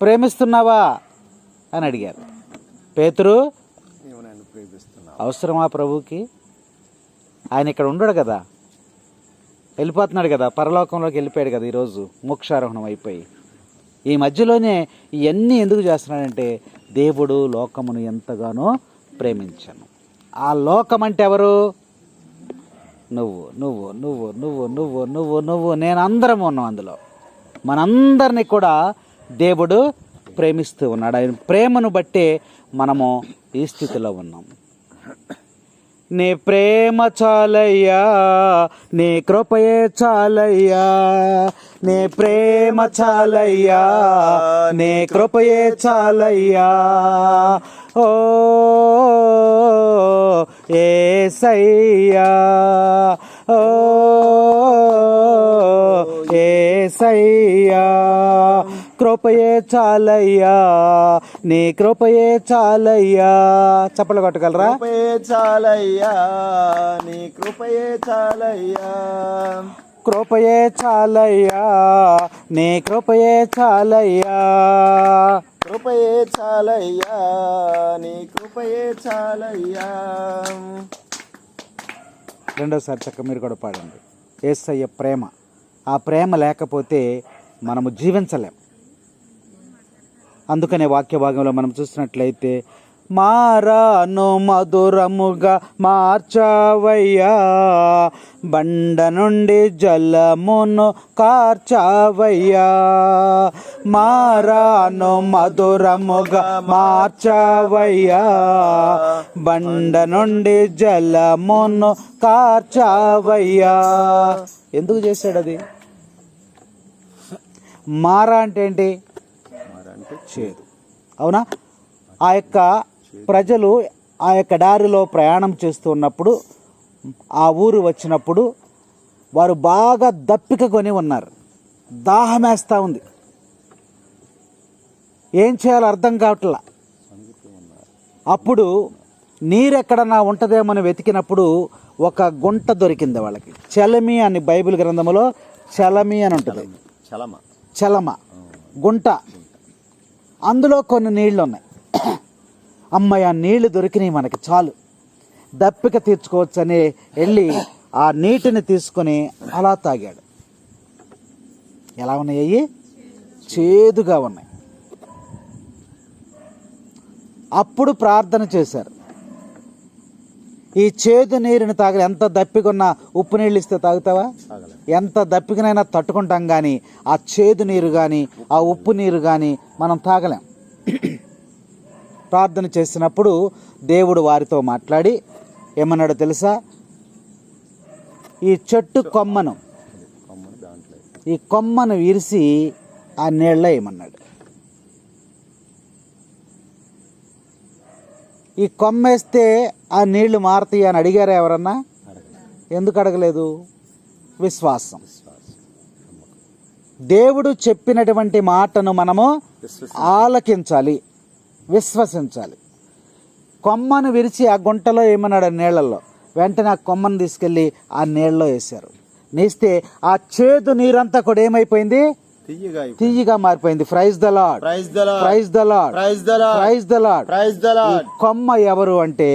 ప్రేమిస్తున్నావా అని అడిగారు. పేతురు, అవసరమా ప్రభుకి? ఆయన ఇక్కడ ఉండడు కదా, వెళ్ళిపోతున్నాడు కదా, పరలోకంలోకి వెళ్ళిపోయాడు కదా, ఈరోజు మోక్షారోహణం అయిపోయి. ఈ మధ్యలోనే ఇవన్నీ ఎందుకు చేస్తున్నాడంటే దేవుడు లోకమును ఎంతగానో ప్రేమించను. ఆ లోకం అంటే ఎవరు? నువ్వు నువ్వు నువ్వు నువ్వు నువ్వు నువ్వు నువ్వు నేను అందరం ఉన్నాం అందులో. మనందరినీ కూడా దేవుడు ప్రేమిస్తూ ఉన్నాడు. ఆయన ప్రేమను బట్టే మనము ఈ స్థితిలో ఉన్నాం. నీ ప్రేమ చాలయ్యా, నీ కృపయే చాలయ్యా, నీ ప్రేమ చాలయ్యా, నీ కృపయే చాలయ్యా. ఓ యేసయ్యా, ఓ యేసయ్యా, కృపయే చాలయ్యా, నీ కృపయే చాలయ్యా. చప్పట్లు కొట్టగలరా? కృపయే చాలయ్యా, నీ కృపయే చాలయ్యా, కృపయే చాలయ్యా, నీ కృపయే చాలయ్యా, కృపయే చాలయ్యా, నీ కృపయే చాలయ్యా. రెండోసారి చక్క మీరు కూడా పాడండి. యేసయ్య ప్రేమ. ఆ ప్రేమ లేకపోతే మనము జీవించలేం. అందుకనే వాక్య భాగంలో మనం చూసినట్లయితే, మారాను మధురముగా మార్చావయ్యా, బండ నుండి జలమును కార్చావయ్యా. మారాను మధురముగా మార్చావయ్యా, బండ నుండి జలమును కార్చావయ్యా. ఎందుకు చేశాడు అది? మారా అంటే ఏంటి? చేదు. అవునా? ఆ యొక్క ప్రజలు ఆ యొక్క దారిలో ప్రయాణం చేస్తూ ఉన్నప్పుడు, ఆ ఊరు వచ్చినప్పుడు వారు బాగా దప్పిక కొని ఉన్నారు. దాహమేస్తూ ఉంది. ఏం చేయాలో అర్థం కావట్లా. అప్పుడు నీరు ఎక్కడన్నా ఉంటుందేమని వెతికినప్పుడు ఒక గుంట దొరికింది వాళ్ళకి. చలమి అని బైబిల్ గ్రంథంలో చలమి అని ఉంటుంది. చలమ గుంట. అందులో కొన్ని నీళ్లు ఉన్నాయి. అమ్మాయి, ఆ నీళ్లు దొరికినాయి, మనకి చాలు, దప్పిక తీర్చుకోవచ్చని వెళ్ళి ఆ నీటిని తీసుకొని అలా తాగాడు. ఎలా ఉన్నాయి? చేదుగా ఉన్నాయి. అప్పుడు ప్రార్థన చేశారు. ఈ చేదు నీరుని తాగలి. ఎంత దప్పికున్నా ఉప్పు నీళ్ళు ఇస్తే తాగుతావా? ఎంత దప్పికనైనా తట్టుకుంటాం, కానీ ఆ చేదు నీరు కానీ ఆ ఉప్పు నీరు కానీ మనం తాగలేం. ప్రార్థన చేసినప్పుడు దేవుడు వారితో మాట్లాడి ఏమన్నాడో తెలుసా? ఈ చెట్టు కొమ్మను, ఈ కొమ్మను విరిసి ఆ నీళ్ళ ఏమన్నాడు. ఈ కొమ్మేస్తే ఆ నీళ్లు మారుతాయి అని అడిగారా ఎవరన్నా? ఎందుకు అడగలేదు? విశ్వాసం. దేవుడు చెప్పినటువంటి మాటను మనము ఆలకించాలి, విశ్వసించాలి. కొమ్మను విరిచి ఆ గుంటలో ఏమన్నాడు? నీళ్లలో. వెంటనే ఆ కొమ్మను తీసుకెళ్ళి ఆ నీళ్ళలో వేశారు. నేస్తే ఆ చేదు నీరంతా కూడా ఏమైపోయింది? తీయగా మారిపోయింది. Praise the lord, praise the lord, praise the lord, praise the lord, praise the lord, praise the lord. కొమ్మ ఎవరు అంటే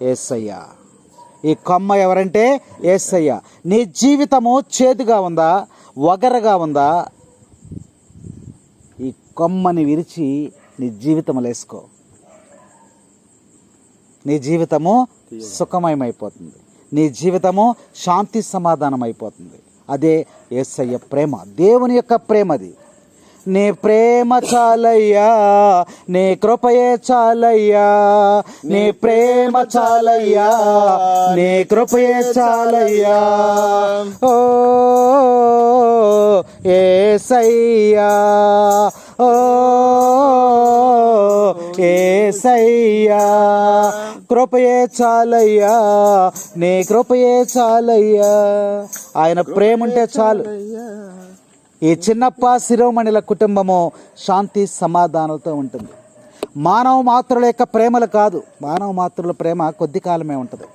యేసయ్య. ఈ కొమ్మ ఎవరంటే యేసయ్య. నీ జీవితము చేదుగా ఉందా, వగరగా ఉందా? ఈ కొమ్మని విరిచి నీ జీవితం వేసుకో. నీ జీవితము సుఖమయమైపోతుంది. నీ జీవితము శాంతి సమాధానం అయిపోతుంది. అదే యేసయ్య ప్రేమ, దేవుని యొక్క ప్రేమది. నీ ప్రేమ చాలయ్యా, నీ కృపయే చాలయ్యా, నీ ప్రేమ చాలయ్యా, నీ కృపయే చాలయ్యా. ఓ యేసయ్యా, ఓ యేసయ్యా, కృపయే చాలయ్యా, నీ కృపయే చాలయ్యా. ఆయన ప్రేమ ఉంటే చాలు. ఈ చిన్నప్ప శిరోమణిల కుటుంబము శాంతి సమాధానాలతో ఉంటుంది. మానవ మాతృల యొక్క ప్రేమలు కాదు. మానవ మాతృల ప్రేమ కొద్ది కాలమే ఉంటుంది,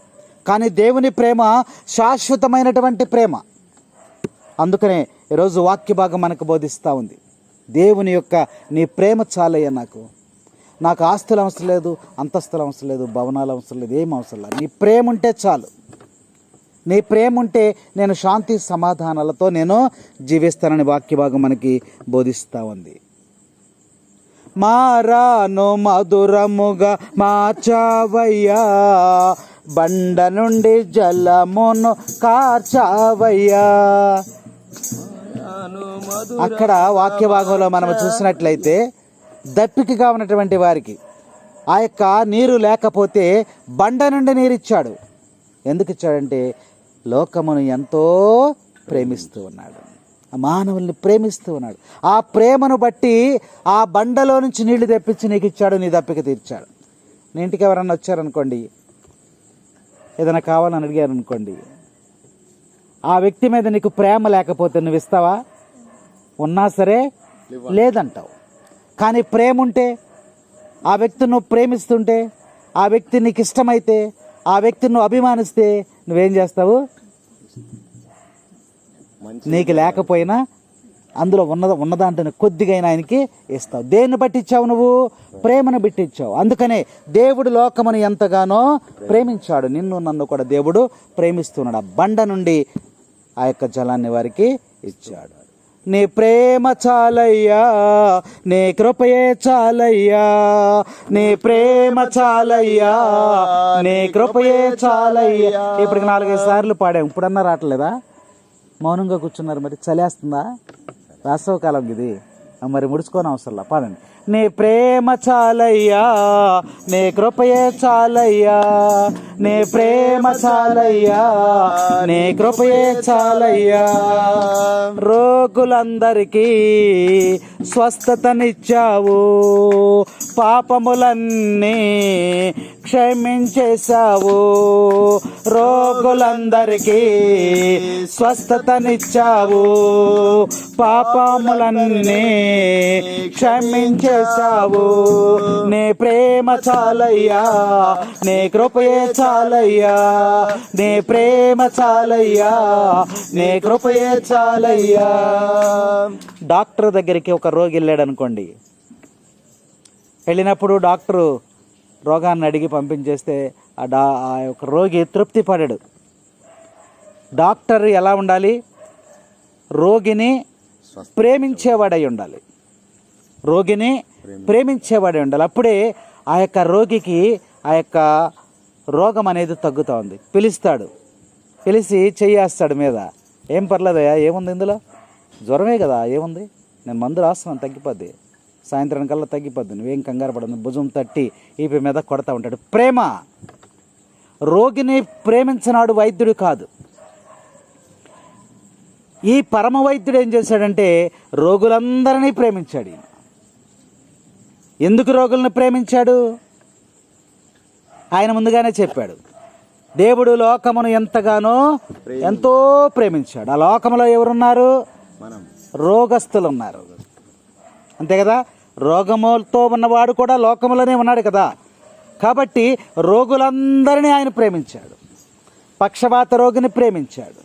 కానీ దేవుని ప్రేమ శాశ్వతమైనటువంటి ప్రేమ. అందుకనే ఈరోజు వాక్య భాగం మనకు బోధిస్తూ ఉంది. దేవుని యొక్క నీ ప్రేమ చాలయ్యా, నాకు ఆస్తులు అవసరం లేదు, అంతస్తులు అవసరం లేదు, భవనాలు అవసరం లేదు, ఏం అవసరం లేదు. నీ ప్రేమ ఉంటే చాలు. నీ ప్రేమ ఉంటే నేను శాంతి సమాధానాలతో నేను జీవిస్తానని వాక్యభాగం మనకి బోధిస్తూ ఉంది. మారాను మధురముగా మార్చావయ్యా, బండ నుండి జలమును కార్చావయ్యా. అక్కడ వాక్యభాగంలో మనం చూసినట్లయితే దప్పికగా ఉన్నటువంటి వారికి ఆ యొక్క నీరు లేకపోతే బండ నుండి నీరు ఇచ్చాడు. ఎందుకు ఇచ్చాడంటే లోకమును ఎంతో ప్రేమిస్తూ ఉన్నాడు, మానవుల్ని ప్రేమిస్తూ ఉన్నాడు. ఆ ప్రేమను బట్టి ఆ బండలో నుంచి నీళ్లు తెప్పించి నీకు ఇచ్చాడు, నీ దప్పిక తీర్చాడు. నీ ఇంటికి ఎవరన్నా వచ్చారనుకోండి, ఏదైనా కావాలని అడిగారు అనుకోండి, ఆ వ్యక్తి మీద నీకు ప్రేమ లేకపోతే నువ్వు ఇస్తావా? ఉన్నా సరే లేదంటావు. కానీ ప్రేమ ఉంటే, ఆ వ్యక్తిని నువ్వు ప్రేమిస్తుంటే, ఆ వ్యక్తి నీకు ఇష్టమైతే, ఆ వ్యక్తిని నువ్వు అభిమానిస్తే నువ్వేం చేస్తావు? నీకు లేకపోయినా అందులో ఉన్నదాంట్లో కొద్దిగైనా ఆయనకి ఇస్తావు. దేన్ని బట్టి ఇచ్చావు? నువ్వు ప్రేమను బట్టి ఇచ్చావు. అందుకనే దేవుడు లోకమును ఎంతగానో ప్రేమించాడు, నిన్ను నన్ను కూడా దేవుడు ప్రేమిస్తున్నాడు. ఆ బండ నుండి ఆ యొక్క జలాన్ని వారికి ఇచ్చాడు. నీ ప్రేమ చాలయ్యా, నీ కృపయే చాలయ్యా, నీ ప్రేమ చాలయ్యా, నీ కృపయే చాలయ్యా. ఇప్పటికి 4-5 సార్లు పాడాం, ఇప్పుడన్నా రావట్లేదా? మౌనంగా కూర్చున్నారు. మరి చలేస్తుందా? వేసవ కాలం ఇది, మరి ముడుచుకోని అవసరంలా. పాడండి. నీ ప్రేమ చాలయ్యా, నీ కృపయే చాలయ్యా, నీ ప్రేమ చాలయ్యా, నీ కృపయే చాలయ్యా. రోగులందరికీ స్వస్థతనిచ్చావు, పాపములన్నీ క్షమించేశావు. రోగులందరికీ స్వస్థతనిచ్చావు, పాపములన్నీ క్షమించేశావు. నీ ప్రేమ చాలయ్యా, నీ కృపయే చాలయ్యా, నీ ప్రేమ చాలయ్యా, నీ కృపయే చాలయ్యా. డాక్టర్ దగ్గరికి ఒక రోగి వెళ్ళాడు అనుకోండి, వెళ్ళినప్పుడు డాక్టరు రోగాన్ని అడిగి పంపించేస్తే ఆ యొక్క రోగి తృప్తి పడాడు. డాక్టర్ ఎలా ఉండాలి? రోగిని ప్రేమించేవాడై ఉండాలి, రోగిని ప్రేమించేవాడై ఉండాలి. అప్పుడే ఆ యొక్క రోగికి ఆ యొక్క రోగం అనేది తగ్గుతూ ఉంది. పిలుస్తాడు, పిలిచి చెయ్యేస్తాడు మీద. ఏం పర్లేదయ్యా, ఏముంది ఇందులో? జ్వరమే కదా, ఏముంది, నేను మందు రాస్తున్నాను, తగ్గిపోద్ది, సాయంత్రానికల్లా తగ్గిపోద్ది, నువ్వేం కంగారు పడదు. భుజం తట్టి ఈపి మీద కొడతా ఉంటాడు. ప్రేమ. రోగిని ప్రేమించినాడు వైద్యుడు కాదు. ఈ పరమ వైద్యుడు ఏం చేశాడంటే రోగులందరినీ ప్రేమించాడు. ఎందుకు రోగులను ప్రేమించాడు? ఆయన ముందుగానే చెప్పాడు, దేవుడు లోకమును ఎంతో ప్రేమించాడు. ఆ లోకములో ఎవరున్నారు? రోగస్తులు ఉన్నారు, అంతే కదా. రోగములతో ఉన్నవాడు కూడా లోకములోనే ఉన్నాడు కదా. కాబట్టి రోగులందరినీ ఆయన ప్రేమించాడు. పక్షవాత రోగిని ప్రేమించాడు,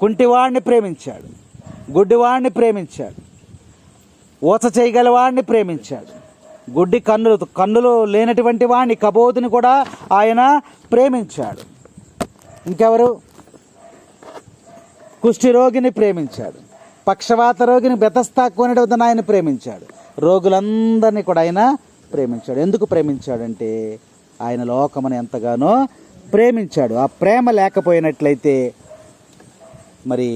కుంటివాడిని ప్రేమించాడు, గుడ్డివాడిని ప్రేమించాడు, ఊచ చేయగలవాడిని ప్రేమించాడు, గుడ్డి కన్నులు లేనటువంటి వాడిని, కబోదుని కూడా ఆయన ప్రేమించాడు. ఇంకెవరు? కుష్టి రోగిని ప్రేమించాడు, పక్షవాత రోగిని బెతస్తా కోనేటి వద్ద ఆయన ప్రేమించాడు. రోగులందరినీ కూడా ఆయన ప్రేమించాడు. ఎందుకు ప్రేమించాడంటే ఆయన లోకమును ఎంతగానో ప్రేమించాడు. ఆ ప్రేమ లేకపోయినట్లయితే మరి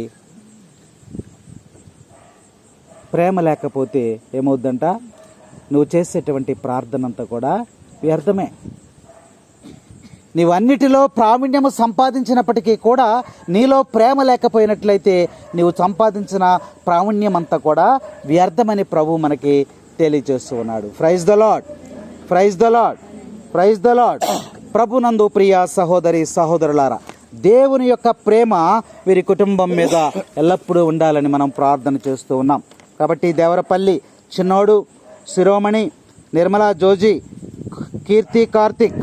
ప్రేమ లేకపోతే ఏమవుద్దంట? నువ్వు చేసేటువంటి ప్రార్థన అంతా కూడా వ్యర్థమే. నీవు అన్నిటిలో ప్రావీణ్యము సంపాదించినప్పటికీ కూడా నీలో ప్రేమ లేకపోయినట్లయితే నీవు సంపాదించిన ప్రావీణ్యం అంతా కూడా వ్యర్థమని ప్రభువు మనకి తెలియజేస్తూ ఉన్నాడు. Praise the lord, praise the lord, praise the lord. ప్రభునందు ప్రియ సహోదరి సహోదరులారా, దేవుని యొక్క ప్రేమ వీరి కుటుంబం మీద ఎల్లప్పుడూ ఉండాలని మనం ప్రార్థన చేస్తూ ఉన్నాం. కాబట్టి దేవరపల్లి చిన్నోడు, శిరోమణి, నిర్మలా జోజి, కీర్తి కార్తిక్,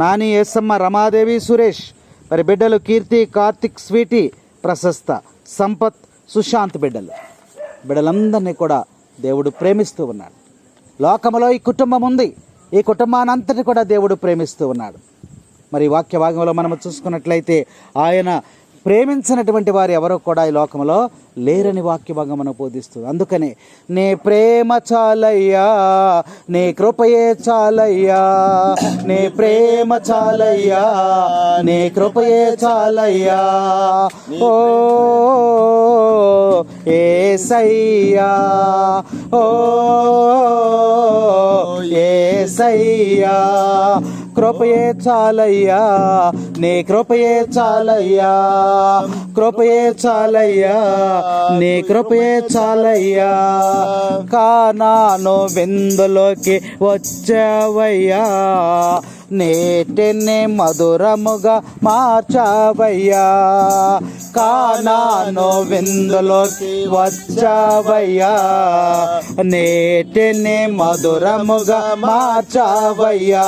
నాని ఏసమ్మ, రమాదేవి, సురేష్, మరి బిడ్డలు కీర్తి కార్తిక్, స్వీటీ, ప్రశస్త, సంపత్, సుశాంత్ బిడ్డలందరినీ కూడా దేవుడు ప్రేమిస్తూ ఉన్నాడు. లోకములో ఈ కుటుంబం ఉంది, ఈ కుటుంబానంతటి కూడా దేవుడు ప్రేమిస్తూ ఉన్నాడు. మరి వాక్య భాగంలో మనం చూసుకున్నట్లయితే ఆయన ప్రేమించినటువంటి వారు ఎవరో కూడా ఈ లోకంలో లేరని వాక్య భాగం మనం బోధిస్తుంది. అందుకనే నీ ప్రేమ చాలయ్యా, నీ కృపయే చాలయ్యా, నీ ప్రేమ చాలయ్యా, నీ కృపయే చాలయ్యా. ఓ యేసయ్యా, ఓ యేసయ్యా, కృపయే చాలయ్యా, నీ కృపయే చాలయ్యా, కృపయే చాలయ్యా, నీ కృపయే చాలయ్యా. కానాను విందులోకి వచ్చావయ్యా, నేటిని మధురముగా మార్చావయ్యా. కానాను విందులోకి వచ్చావయ్యా, నేటిని మధురముగా మార్చావయ్యా.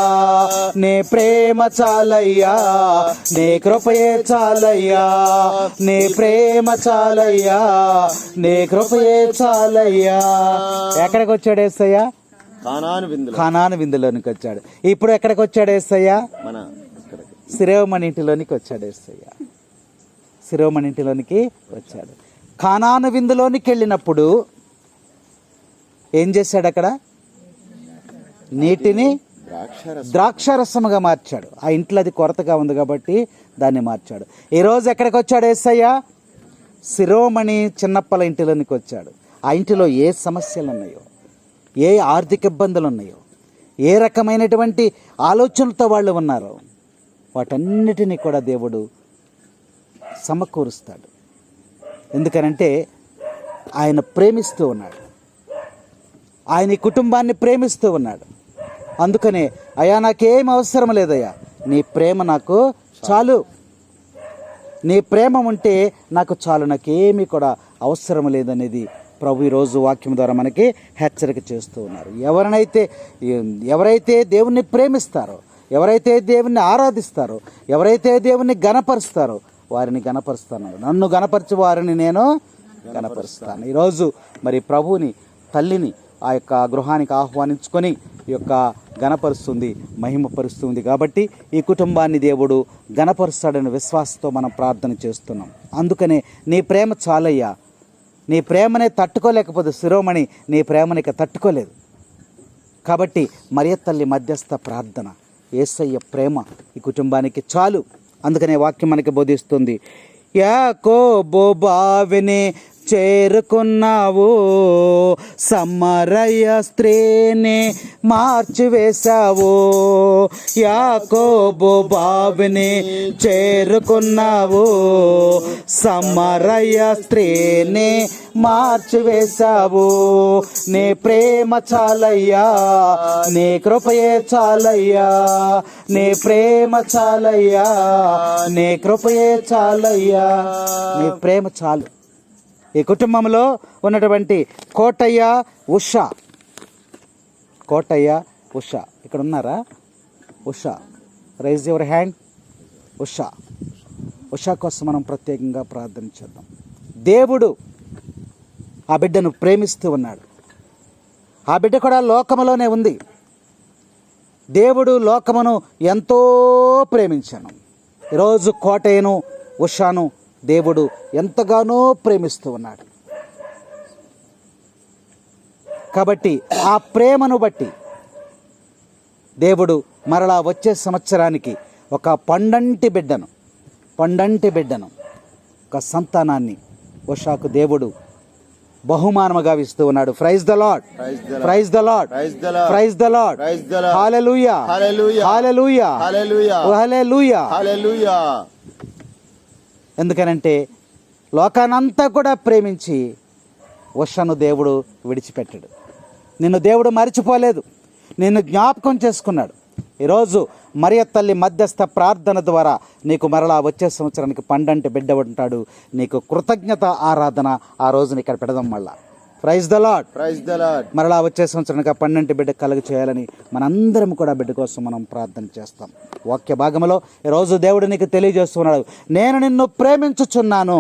నీ ప్రేమ చాలయ్యా, నీ కృపయే చాలయ్యా, నీ ప్రేమ చాలయ్యా, నీ కృపయే చాలయ్యా. ఎక్కడికి వచ్చాడు యేసయ్యా? కానాను విందులోనికి వచ్చాడు. ఇప్పుడు ఎక్కడికి వచ్చాడు యేసయ్యా? శిరోమణి ఇంటిలోనికి వచ్చాడు యేసయ్య. శిరోమణి ఇంటిలోనికి వచ్చాడు. కానాను విందులోనికి వెళ్ళినప్పుడు ఏం చేశాడు? అక్కడ నీటిని ద్రాక్షారసముగా మార్చాడు. ఆ ఇంట్లో అది కొరతగా ఉంది కాబట్టి దాన్ని మార్చాడు. ఈరోజు ఎక్కడికి వచ్చాడు యేసయ్య? శిరోమణి చిన్నప్పల ఇంటిలోనికి వచ్చాడు. ఆ ఇంటిలో ఏ సమస్యలు ఉన్నాయో, ఏ ఆర్థిక ఇబ్బందులు ఉన్నాయో, ఏ రకమైనటువంటి ఆలోచనలతో వాళ్ళు ఉన్నారో వాటన్నిటినీ కూడా దేవుడు సమకూరుస్తాడు. ఎందుకనంటే ఆయన ప్రేమిస్తూ ఉన్నాడు, ఆయన ఈ కుటుంబాన్ని ప్రేమిస్తూ ఉన్నాడు. అందుకనే అయ్యా నాకేం అవసరం లేదయ్యా, నీ ప్రేమ నాకు చాలు, నీ ప్రేమ ఉంటే నాకు చాలు, నాకేమీ కూడా అవసరం లేదనేది ప్రభు ఈరోజు వాక్యం ద్వారా మనకి హెచ్చరిక చేస్తూ ఉన్నారు. ఎవరైతే దేవుణ్ణి ప్రేమిస్తారో, ఎవరైతే దేవుణ్ణి ఆరాధిస్తారో, ఎవరైతే దేవుణ్ణి గణపరుస్తారో వారిని గణపరుస్తాను, నన్ను గణపరిచి వారిని నేను గణపరుస్తాను. ఈరోజు మరి ప్రభువుని, తల్లిని ఆ యొక్క గృహానికి ఆహ్వానించుకొని ఈ యొక్క గణపరుస్తుంది, మహిమపరుస్తుంది. కాబట్టి ఈ కుటుంబాన్ని దేవుడు గణపరుస్తాడని విశ్వాసంతో మనం ప్రార్థన చేస్తున్నాం. అందుకనే నీ ప్రేమ చాలయ్యా, నీ ప్రేమనే తట్టుకోలేకపోతే శిరోమణి నీ ప్రేమనిక తట్టుకోలేదు. కాబట్టి మరియ తల్లి మధ్యస్థ ప్రార్థన, యేసయ్య ప్రేమ ఈ కుటుంబానికి చాలు. అందుకనే వాక్యం మనకి బోధిస్తుంది, యాకోబు బావిని చేరుకున్నావు, సమరయ స్త్రీని మార్చివేశావు. యాకోబు బావిని చేరుకున్నావు, సమరయ స్త్రీని మార్చివేశావు. నీ ప్రేమ చాలయ్యా, నీ కృపయే చాలయ్యా, నీ ప్రేమ చాలయ్యా, నీ కృపయే చాలయ్యా. నీ ప్రేమ చాలు. ఈ కుటుంబంలో ఉన్నటువంటి కోటయ్య, ఉషా, కోటయ్య, ఉషా ఇక్కడ ఉన్నారా? Usha, rise your hand. Usha కోసం మనం ప్రత్యేకంగా ప్రార్థన చేద్దాం. దేవుడు ఆ బిడ్డను ప్రేమిస్తూ ఉన్నాడు. ఆ బిడ్డ కూడా లోకములోనే ఉంది. దేవుడు లోకమును ఎంతో ప్రేమించాను. ఈరోజు కోటయ్యను, ఉషాను దేవుడు ఎంతగానో ప్రేమిస్తూ ఉన్నాడు. కాబట్టి ఆ ప్రేమను బట్టి దేవుడు మరలా వచ్చే సంవత్సరానికి ఒక పండంటి బిడ్డను, ఒక సంతానాన్ని ఉషాకు దేవుడు బహుమానముగా ఇస్తూ ఉన్నాడు. Praise the lord, praise the lord, praise the lord, hallelujah, hallelujah, hallelujah, hallelujah. ఎందుకనంటే లోకానంతా కూడా ప్రేమించి ఉషను దేవుడు విడిచిపెట్టాడు. నిన్ను దేవుడు మరిచిపోలేదు, నిన్ను జ్ఞాపకం చేసుకున్నాడు. ఈరోజు మరియ తల్లి మధ్యస్థ ప్రార్థన ద్వారా నీకు మరలా వచ్చే సంవత్సరానికి పండంటి బిడ్డ ఉంటాడు. నీకు కృతజ్ఞత ఆరాధన ఆ రోజున ఇక్కడ పెడదాం. మళ్ళా praise the lord, praise the lord. మరలా వచ్చే సంవత్సరానికి పండంటి బిడ్డ కలుగు చేయాలని మనందరం కూడా బిడ్డ కోసం మనం ప్రార్థన చేస్తాం. వాక్య భాగంలో ఈరోజు దేవుడు నీకు తెలియజేస్తున్నాడు, నేను నిన్ను ప్రేమించుచున్నాను,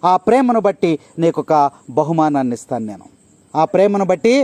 ఆ ప్రేమను బట్టి నీకు ఒక బహుమానాన్ని ఇస్తాను నేను. ఆ ప్రేమను బట్టి